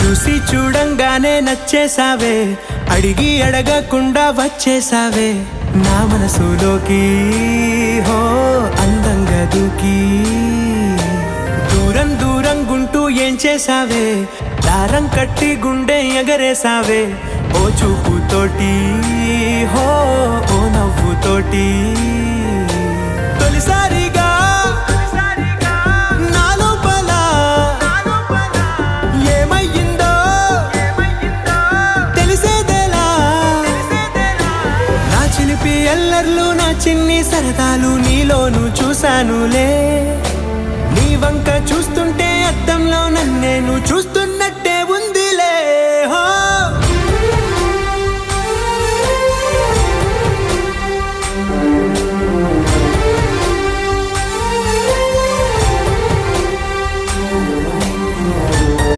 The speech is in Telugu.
చూసి చూడంగానే నచ్చేసావే, అడిగి అడగకుండా వచ్చేసావే నా మనసులోకి. హో అందంగా దూకి దూరం దూరం గుంటూ ఏం చేసావే, దారం కట్టి గుండె ఎగరేసావే ఓ చూపుతోటి. హో ఓ నవ్వుతోటి తొలిసారిగా నా లోపల ఏమయ్యిందో తెలిసేదేలా. నా చిలిపి ఎల్లర్లు నా చిన్ని సరదాలు నీలోను చూశానులే. నీ వంక చూస్తుంటే అద్దంలో నన్నేను చూస్తూ